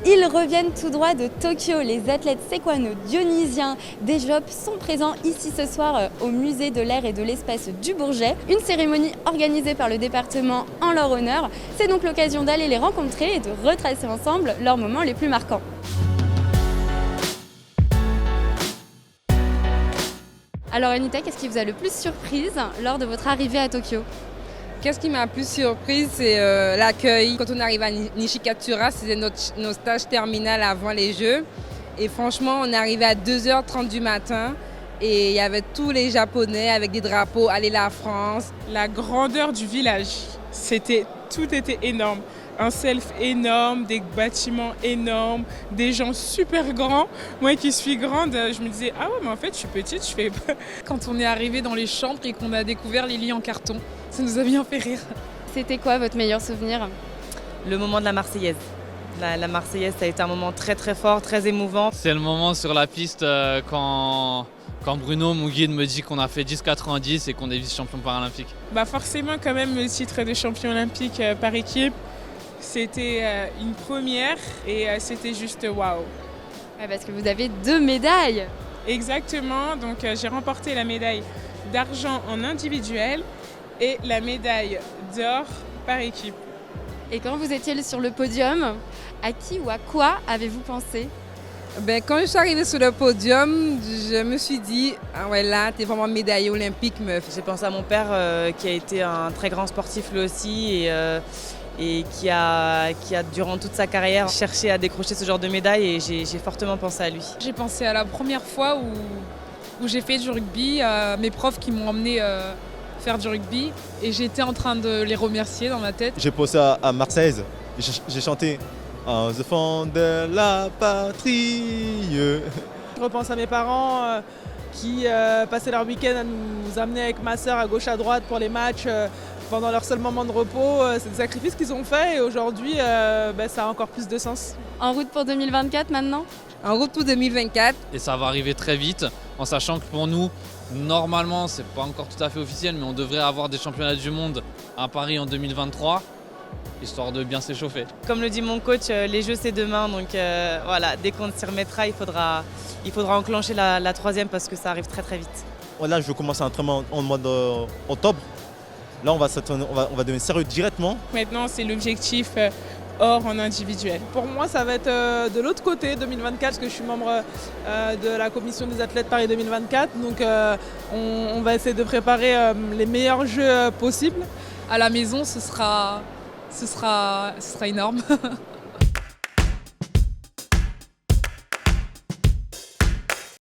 Ils reviennent tout droit de Tokyo. Les athlètes séquano-dionysiens des JOP sont présents ici ce soir au musée de l'air et de l'espace du Bourget. Une cérémonie organisée par le département en leur honneur. C'est donc l'occasion d'aller les rencontrer et de retracer ensemble leurs moments les plus marquants. Alors Anita, qu'est-ce qui vous a le plus surprise lors de votre arrivée à Tokyo ? Qu'est-ce qui m'a le plus surprise, c'est l'accueil. Quand on arrive à Nishikatsura, c'était notre stage terminal avant les Jeux. Et franchement, on est arrivé à 2h30 du matin et il y avait tous les Japonais avec des drapeaux, allez la France. La grandeur du village, tout était énorme. Un self énorme, des bâtiments énormes, des gens super grands. Moi qui suis grande, je me disais, ah ouais, mais en fait, je suis petite, je fais... Quand on est arrivé dans les chambres et qu'on a découvert les lits en carton, ça nous a bien fait rire. C'était quoi votre meilleur souvenir ? Le moment de la Marseillaise. La Marseillaise, ça a été un moment très très fort, très émouvant. C'est le moment sur la piste quand Bruno, mon guide, me dit qu'on a fait 10,90 et qu'on est vice-champion paralympique. Forcément, quand même, le titre de champion olympique par équipe, c'était une première et c'était juste waouh. Ouais, parce que vous avez 2 médailles. Exactement, donc j'ai remporté la médaille d'argent en individuel et la médaille d'or par équipe. Et quand vous étiez sur le podium, à qui ou à quoi avez-vous pensé ? Quand je suis arrivée sur le podium, je me suis dit, ah ouais, là, t'es vraiment médaillée olympique, meuf. J'ai pensé à mon père qui a été un très grand sportif lui aussi et qui a durant toute sa carrière cherché à décrocher ce genre de médaille et j'ai fortement pensé à lui. J'ai pensé à la première fois où j'ai fait du rugby, mes profs qui m'ont emmené faire du rugby et j'étais en train de les remercier dans ma tête. J'ai pensé à Marseillaise, j'ai chanté The Fond de la patrie. Je repense à mes parents qui passaient leur week-end à nous amener avec ma sœur à gauche à droite pour les matchs pendant leur seul moment de repos. C'est des sacrifices qu'ils ont faits et aujourd'hui ça a encore plus de sens. En route pour 2024 maintenant ? En route pour 2024. Et ça va arriver très vite, en sachant que pour nous, normalement, c'est pas encore tout à fait officiel, mais on devrait avoir des championnats du monde à Paris en 2023, histoire de bien s'échauffer. Comme le dit mon coach, les Jeux c'est demain, donc voilà, dès qu'on s'y remettra, il faudra enclencher la 3e parce que ça arrive très très vite. Là, je commence un entraînement en mois d'octobre. Là, on va devenir sérieux directement. Maintenant, c'est l'objectif or en individuel. Pour moi, ça va être de l'autre côté, 2024, parce que je suis membre de la commission des athlètes Paris 2024. Donc, on va essayer de préparer les meilleurs jeux possibles. À la maison, ce sera énorme.